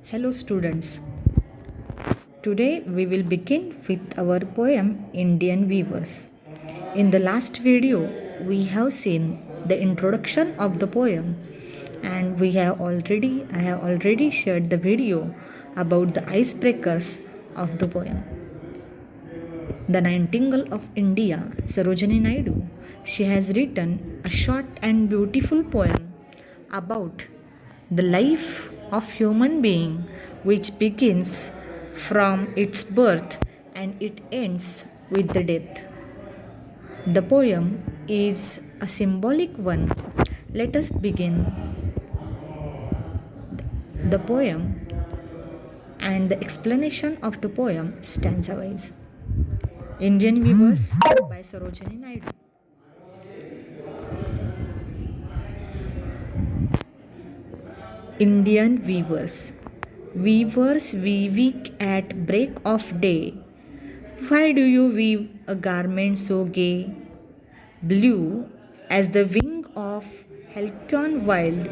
Hello, students. Today we will begin with our poem Indian Weavers. In the last video, we have seen the introduction of the poem, and I have already shared the video about the icebreakers of the poem. The Nightingale of India, Sarojini Naidu, she has written a short and beautiful poem about the life of human being which begins from its birth and it ends with the death. The poem is a symbolic one. Let us begin the poem and the explanation of the poem stanza wise. Indian Weavers by Sarojini Naidu. Indian weavers. Weavers weaving at break of day. Why do you weave a garment so gay? Blue as the wing of Halcyon wild,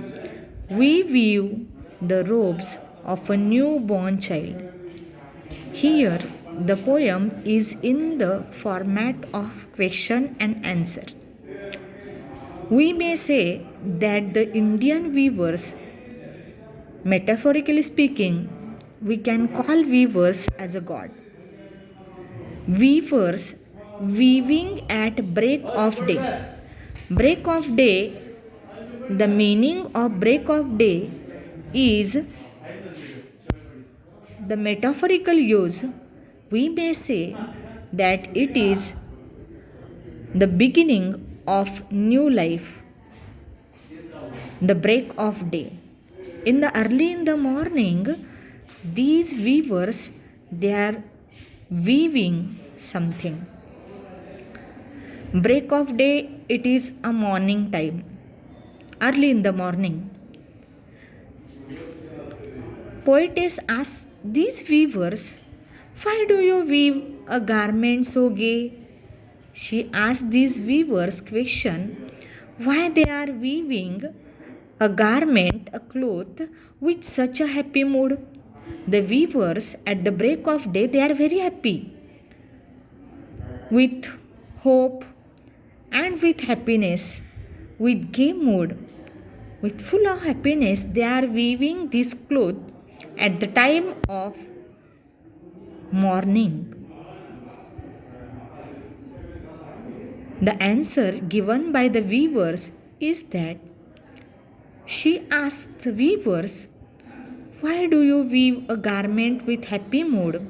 we weave the robes of a newborn child. Here, the poem is in the format of question and answer. We may say that the Indian weavers, metaphorically speaking, we can call weavers as a god. Weavers weaving at break of day. Break of day, the meaning of break of day is the metaphorical use. We may say that it is the beginning of new life, the break of day. Early in the morning, these weavers, they are weaving something. Break of day, it is a morning time, early in the morning. Poetess asks these weavers, why do you weave a garment so gay? She asks these weavers question, why they are weaving a garment, a cloth with such a happy mood. The weavers at the break of day, they are very happy, with hope and with happiness, with gay mood, with full of happiness. They are weaving this cloth at the time of morning. The answer given by the weavers is that she asked the weavers, why do you weave a garment with happy mood,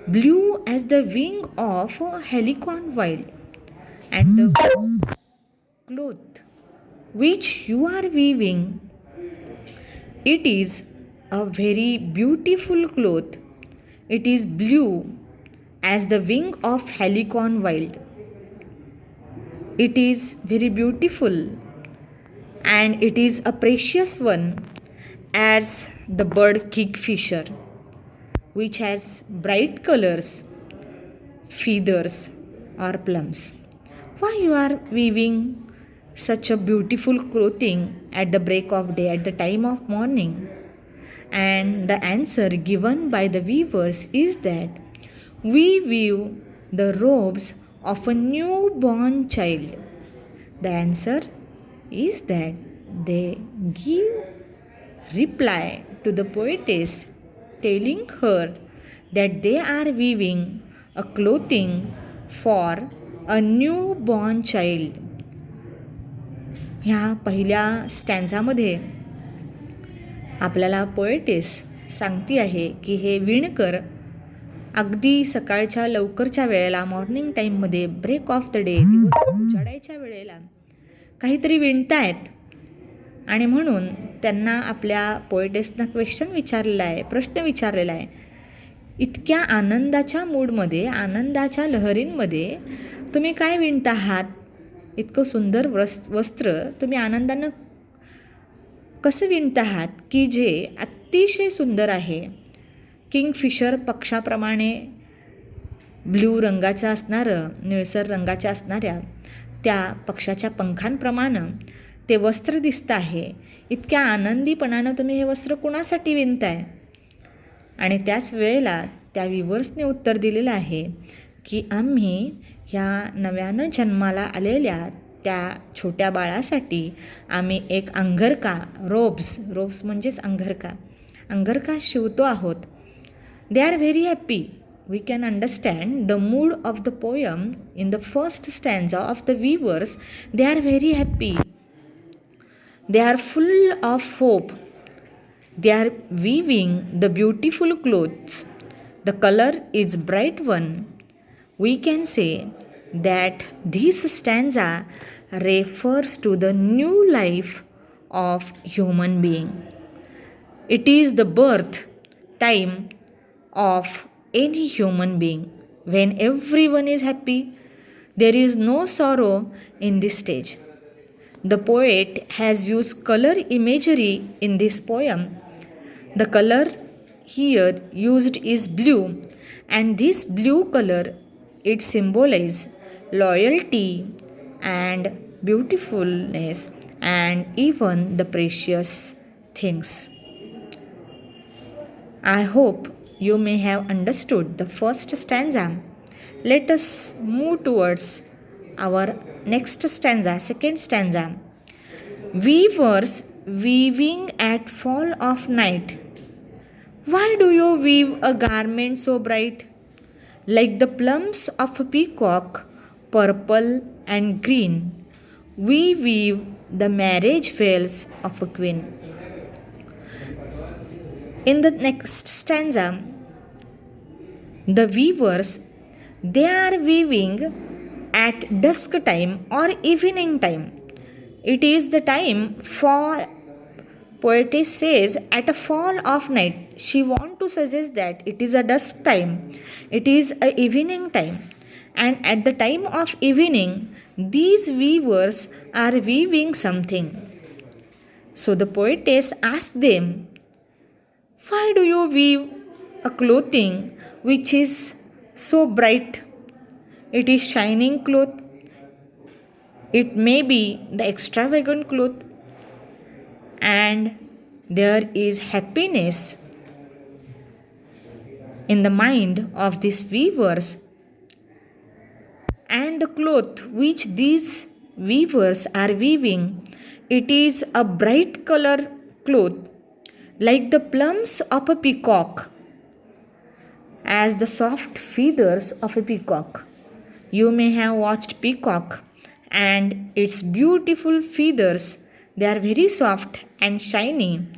blue as the wing of a helicon wild, and the cloth which you are weaving, it is a very beautiful cloth. It is blue as the wing of helicon wild. It is very beautiful and it is a precious one as the bird kingfisher, which has bright colors, feathers or plumes. Why you are weaving such a beautiful clothing at the break of day, at the time of morning? And the answer given by the weavers is that we weave the robes of a newborn child. The answer is that they give reply to the poetess, telling her that they are weaving a clothing for a newborn child. ह्या पहिल्या स्टॅन्झामध्ये आपल्याला poetess सांगती आहे की हे विणकर अगदी सकाळच्या लवकरच्या वेळेला, morning टाईममध्ये, ब्रेक ऑफ द डे, दिवस उजाडायच्या वेळेला काहीतरी विणतायत. आणि म्हणून त्यांना आपल्या पोएटेसना प्रश्न विचारलेला आहे, इतक्या आनंदाच्या मूडमध्ये, आनंदाच्या लहरींमध्ये तुम्ही काय विणत आहात? इतकं सुंदर वस्त्र तुम्ही आनंदानं कसं विणत आहात की जे अतिशय सुंदर आहे. किंगफिशर पक्षाप्रमाणे ब्ल्यू रंगाचं असणारं, निळसर रंगाच्या असणाऱ्या त्या पक्षाच्या पंखांप्रमाणे ते वस्त्र दिसतं आहे. इतक्या आनंदीपणानं तुम्ही हे वस्त्र कुणासाठी विणताय? आणि त्याच वेळेला त्या विवर्सने उत्तर दिलेलं आहे की आम्ही ह्या नव्यानं जन्माला आलेल्या त्या छोट्या बाळासाठी आम्ही एक अंगरका, रोब्स म्हणजेच अंगरका शिवतो आहोत. They are very happy. We can understand the mood of the poem in the first stanza of the weavers. They are very happy. They are full of hope. They are weaving the beautiful clothes. The color is bright one. We can say that this stanza refers to the new life of human being. It is the birth time of any human being. When everyone is happy, there is no sorrow in this stage. The poet has used color imagery in this poem. The color here used is blue, and this blue color it symbolizes loyalty and beautifulness and even the precious things. I hope you may have understood the first stanza. Let us move towards our next stanza, second stanza. Weavers weaving at fall of night. Why do you weave a garment so bright? Like the plumes of a peacock, purple and green, we weave the marriage veils of a queen. In the next stanza, the weavers, they are weaving at dusk time or evening time. It is the time for, poetess says, at a fall of night. She want to suggest that it is a dusk time, it is a evening time, and at the time of evening these weavers are weaving something. So the poetess asked them, why do you weave a clothing which is so bright? It is shining cloth. It may be the extravagant cloth, and there is happiness in the mind of these weavers. And the cloth which these weavers are weaving, it is a bright color cloth like the plumes of a peacock, as the soft feathers of a peacock. You may have watched peacock and its beautiful feathers. They are very soft and shiny.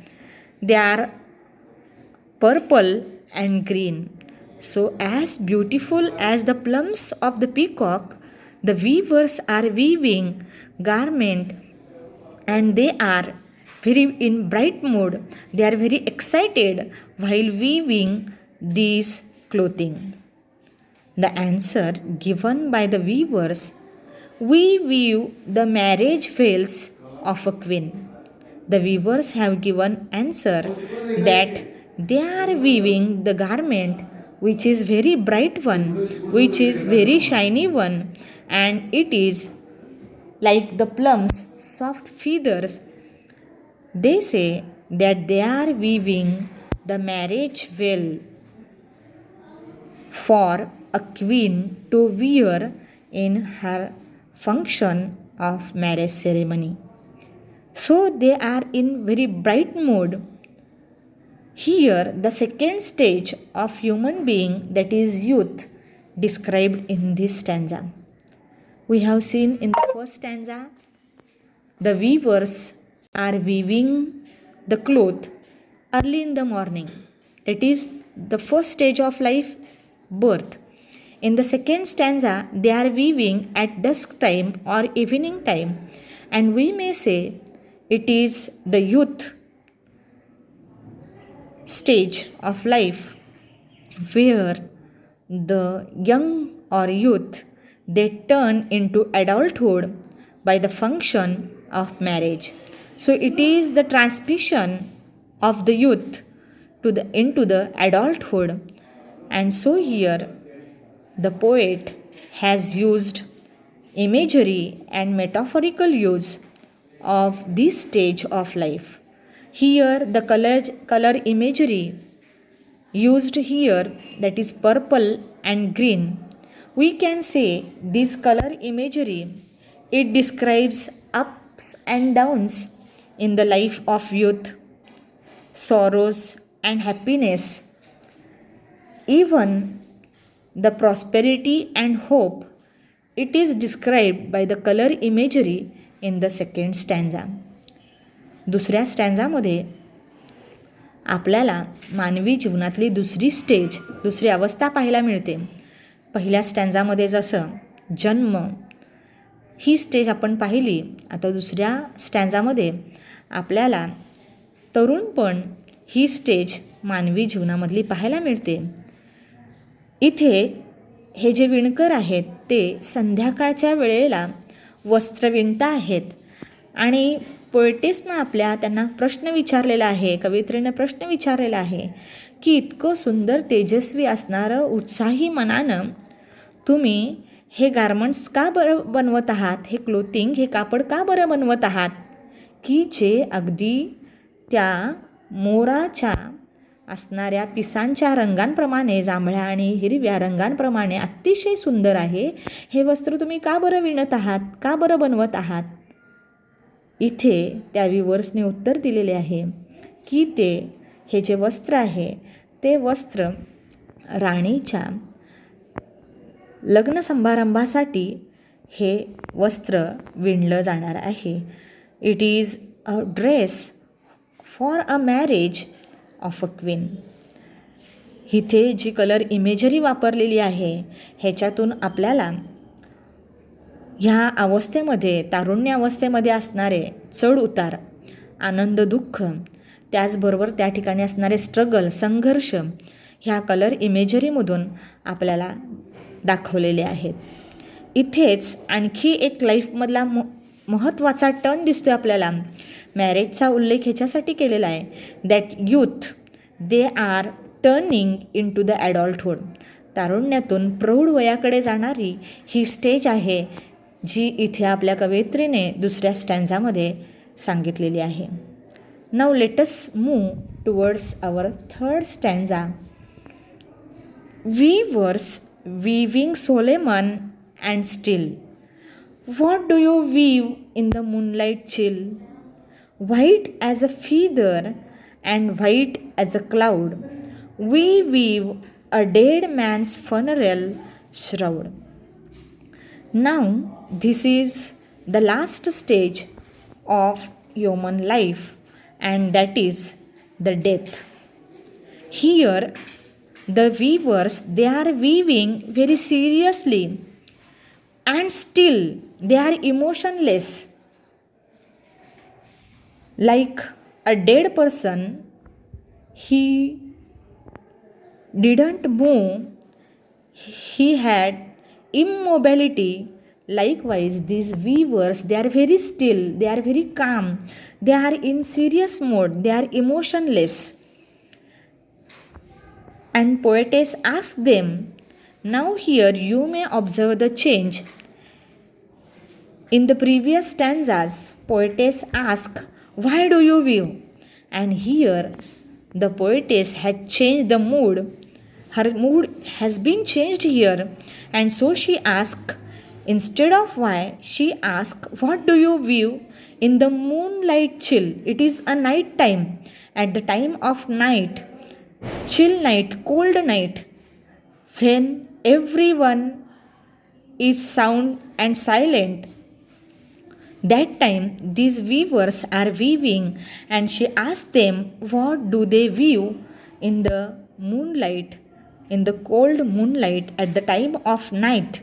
They are purple and green. So as beautiful as the plumes of the peacock, the weavers are weaving garment, and they are very in bright mood. They are very excited while weaving these clothing. The answer given by the weavers, we weave the marriage veils of a queen. The weavers have given answer that they are weaving the garment which is very bright one, which is very shiny one, and it is like the plums, soft feathers. They say that they are weaving the marriage veil for a queen to wear in her function of marriage ceremony. So they are in very bright mood. Here the second stage of human being, that is youth, described in this stanza. We have seen in the first stanza, the weavers are weaving the cloth early in the morning. That is the first stage of life, birth. In the second stanza, they are weaving at dusk time or evening time, and we may say it is the youth stage of life where the young or youth, they turn into adulthood by the function of marriage. So it is the transmission of the youth into the adulthood. And so here the poet has used imagery and metaphorical use of this stage of life. Here, the color imagery used here, that is purple and green. We can say this color imagery, it describes ups and downs in the life of youth, sorrows and happiness, even the prosperity and hope. It is described by the color imagery in the second stanza. दुसऱ्या स्टँझामध्ये आपल्याला मानवी जीवनातली दुसरी अवस्था पाहायला मिळते. पहिल्या स्टँझामध्ये जसं जन्म ही स्टेज आपण पाहिली, आता दुसऱ्या स्टँझामध्ये आपल्याला तरुणपण ही स्टेज मानवी जीवनामधली पाहायला मिळते. इथे हे जे विणकर आहेत ते संध्याकाळच्या वेळेला वस्त्र विणता आहेत आणि पोएटेसनं त्यांना प्रश्न विचारलेला आहे, कवयित्रीनं प्रश्न विचारलेला आहे की इतकं सुंदर तेजस्वी असणारं उत्साही मनानं तुम्ही हे गारमेंट्स का बरं बनवत आहात, हे क्लोथिंग, हे कापड का बरं बनवत आहात, की जे अगदी त्या मोराच्या असणाऱ्या पिसांच्या रंगांप्रमाणे, जांभळ्या आणि हिरव्या रंगांप्रमाणे अतिशय सुंदर आहे. हे वस्त्र तुम्ही का बरं विणत आहात, का बरं बनवत आहात. इथे त्या व्ह्यूअर्सने उत्तर दिलेले आहे की हे जे वस्त्र आहे ते वस्त्र राणीच्या लग्न समारंभासाठी हे वस्त्र विणलं जाणार आहे. It is a dress for a marriage of a queen. इथे जी कलर इमेजरी वापरलेली आहे ह्याच्यातून आपल्याला ह्या अवस्थेमध्ये, तारुण्य अवस्थेमध्ये असणारे चढ उतार, आनंद दुःख, त्याचबरोबर त्या ठिकाणी असणारे स्ट्रगल, संघर्ष ह्या कलर इमेजरीमधून आपल्याला दाखवलेले आहेत. इथेच आणखी एक लाईफमधला महत्त्वाचा टर्न दिसतो आपल्याला. मॅरेजचा उल्लेख ह्याच्यासाठी केलेला आहे that youth they are turning into the adulthood. तारुण्यातून प्रौढ वयाकडे जाणारी ही स्टेज आहे जी इथे आपल्या कवयित्रीने दुसऱ्या स्टँझामध्ये सांगितलेली आहे. Now let us move towards our third stanza. Weavers weaving Solomon and still. What do you weave in the moonlight chill? White as a feather and white as a cloud, we weave a dead man's funeral shroud. Now, this is the last stage of human life, and that is the death. Here, the weavers, they are weaving very seriously and still they are emotionless. Like a dead person, he didn't move, he had immobility. Likewise, these weavers, they are very still, they are very calm, they are in serious mode, they are emotionless. And poetess asked them, now here you may observe the change. In the previous stanzas, poetess asked, why do you weave? And here the poetess had changed the mood. Her mood has been changed here. And so she asked, instead of why, she asked, what do you weave in the moonlight chill? It is a night time. At the time of night, chill night, cold night, when everyone is sound and silent, that time these weavers are weaving. And she asked them, what do they weave in the moonlight, in the cold moonlight at the time of night?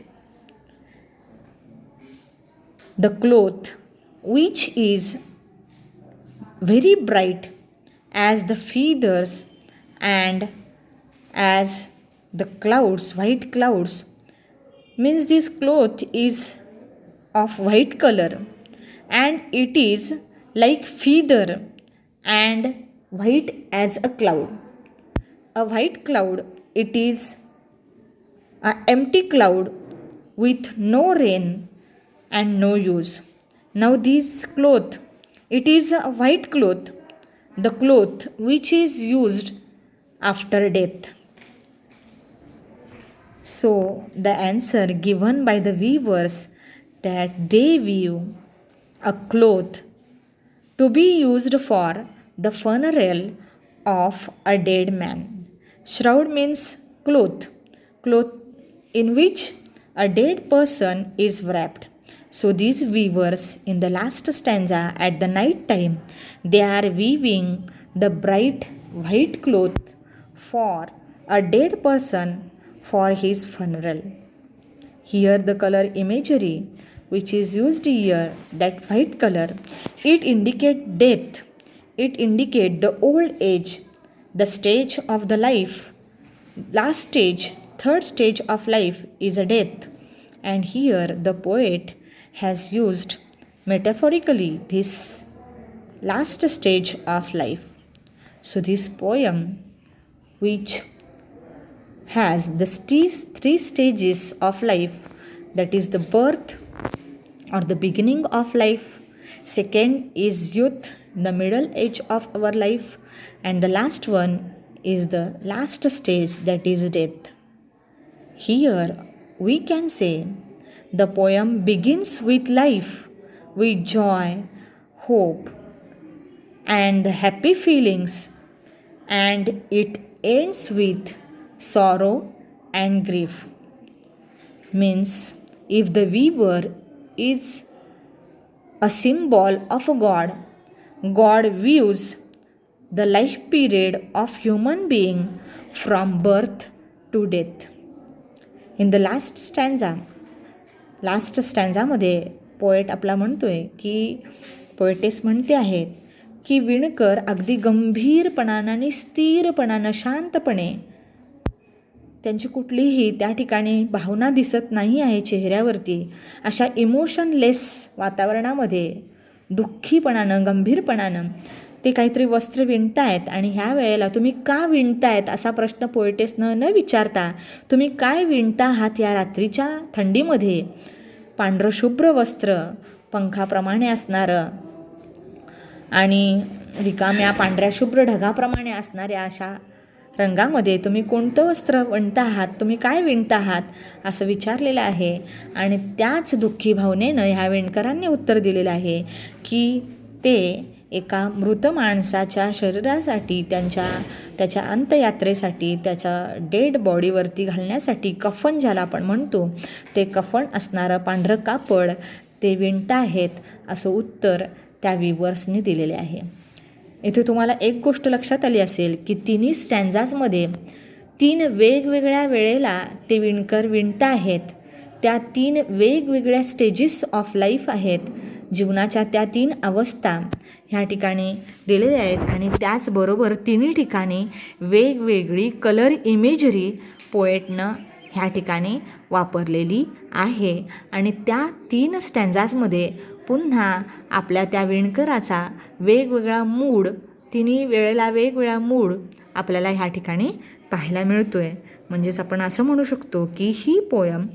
The cloth, which is very bright as the feathers and as the clouds, white clouds, means this cloth is of white color and it is like feather and white as a cloud. A white cloud, it is an empty cloud with no rain and no use. Now this cloth It is a white cloth, the cloth which is used after death. So the answer given by the weavers that they weave a cloth to be used for the funeral of a dead man. Shroud means cloth in which a dead person is wrapped. So these weavers in the last stanza at the night time, they are weaving the bright white cloth for a dead person for his funeral. Here the color imagery which is used here, that white color, it indicate death. It indicate the old age, the stage of the life. Last stage, third stage of life is a death. And here the poet has used metaphorically this last stage of life. So this poem which has the three stages of life, that is the birth or the beginning of life, second is youth, the middle age of our life, and the last one is the last stage, that is death. Here we can say the poem begins with life, with joy, hope, and happy feelings, and it ends with sorrow and grief. Means if the weaver is a symbol of a God, God views the life period of human being from birth to death. In the last स्टँझामध्ये poet आपला म्हणतोय की poetess म्हणते आहेत की विणकर अगदी गंभीरपणानं आणि स्थिरपणानं शांतपणे, त्यांची कुठलीही त्या ठिकाणी भावना दिसत नाही आहे चेहऱ्यावरती, अशा इमोशनलेस वातावरणामध्ये दुःखीपणानं गंभीरपणानं ते काहीतरी वस्त्र विणतायत. आणि ह्या वेळेला तुम्ही का विणतायत असा प्रश्न पोएटेसनं न विचारता, तुम्ही काय विणता आहात या रात्रीच्या थंडीमध्ये, पांढरं शुभ्र वस्त्र पंखाप्रमाणे असणारं आणि रिकाम्या पांढऱ्या शुभ्र ढगाप्रमाणे असणाऱ्या अशा रंगामध्ये तुम्ही कोणतं वस्त्र विणता आहात, तुम्ही काय विणता आहात असं विचारलेलं आहे. आणि त्याच दुःखी भावनेनं ह्या विणकरांनी उत्तर दिलेलं आहे की ते एका मृत माणसाच्या शरीरासाठी, त्याच्या अंत्ययात्रेसाठी, त्याच्या डेड बॉडीवरती घालण्यासाठी कफन ज्याला आपण म्हणतो, ते कफन असणारं पांढरं कापड ते विणता आहेत असं उत्तर त्या विवर्सने दिलेले आहे. इथे तुम्हाला एक गोष्ट लक्षात आली असेल की तिन्ही स्टँझाजमध्ये 3 वेगवेगळ्या वेळेला ते विणकर विणता आहेत. त्या 3 वेगवेगळ्या स्टेजेस ऑफ लाईफ आहेत. जीवनाच्या त्या 3 अवस्था ह्या ठिकाणी दिलेल्या आहेत. आणि त्याचबरोबर तिन्ही ठिकाणी वेगवेगळी कलर इमेजरी पोएटनं ह्या ठिकाणी वापरलेली आहे. आणि त्या 3 स्टँझाजमध्ये पुन्हा आपल्या त्या विणकराचा वेगवेगळा मूड, तिन्ही वेळेला वेगवेगळा मूड आपल्याला ह्या ठिकाणी पाहायला मिळतो आहे. म्हणजेच आपण असं म्हणू शकतो की ही पोयम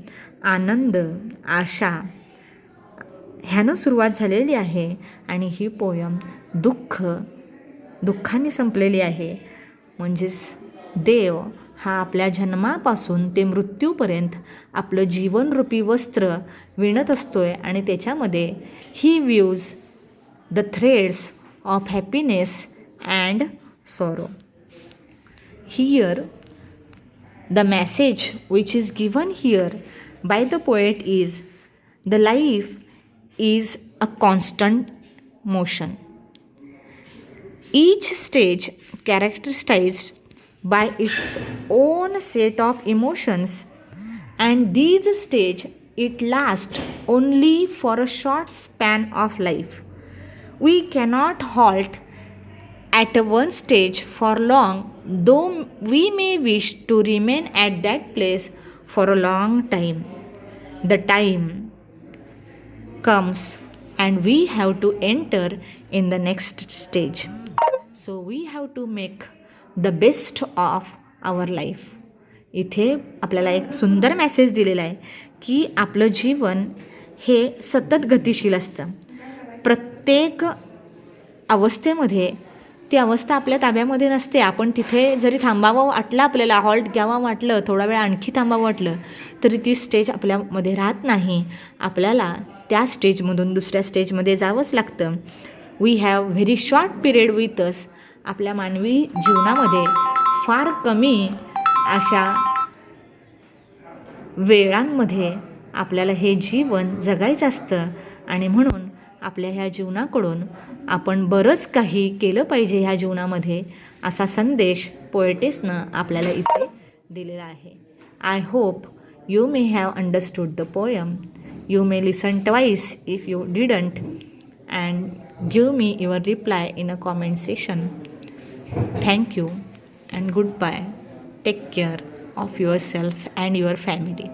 आनंद, आशा ह्यानं सुरुवात झालेली आहे आणि ही पोयम दुःखाने संपलेली आहे. म्हणजेच देव हा आपल्या जन्मापासून ते मृत्यूपर्यंत आपलं जीवनरूपी वस्त्र विणत असतोय आणि त्याच्यामध्ये he weaves the threads of happiness and sorrow. Here the message which is given here by the poet is the life is a constant motion. Each stage characterized by its own set of emotions, and these stage it lasts only for a short span of life. We cannot halt at one stage for long, though we may wish to remain at that place for a long time. The time comes and we have to enter in the next stage. So we have to make the best of our life. इथे आपल्याला एक सुंदर message दिलेला आहे की आपलं जीवन हे सतत गतिशील असतं. प्रत्येक अवस्थेमध्ये ती अवस्था आपल्या ताब्यामध्ये नसते. आपण तिथे जरी थांबावं वाटलं, आपल्याला हॉल्ट घ्यावं वाटलं, थोडा वेळ आणखी थांबावं वाटलं, तरी ती स्टेज आपल्यामध्ये राहत नाही. आपल्याला त्या स्टेजमधून दुसऱ्या स्टेजमध्ये जावंच लागतं. We have very short period with us. आपल्या मानवी जीवनामध्ये फार कमी अशा वेळांमध्ये आपल्याला हे जीवन जगायचं असतं आणि म्हणून आपल्या ह्या जीवनाकडून आपण बरंच काही केलं पाहिजे ह्या जीवनामध्ये, असा संदेश पोएटेसनं आपल्याला इथे दिलेला आहे. I hope you may have understood the poem. You may listen twice if you didn't and give me your reply in a comment session. Thank you and goodbye. Take care of yourself and your family.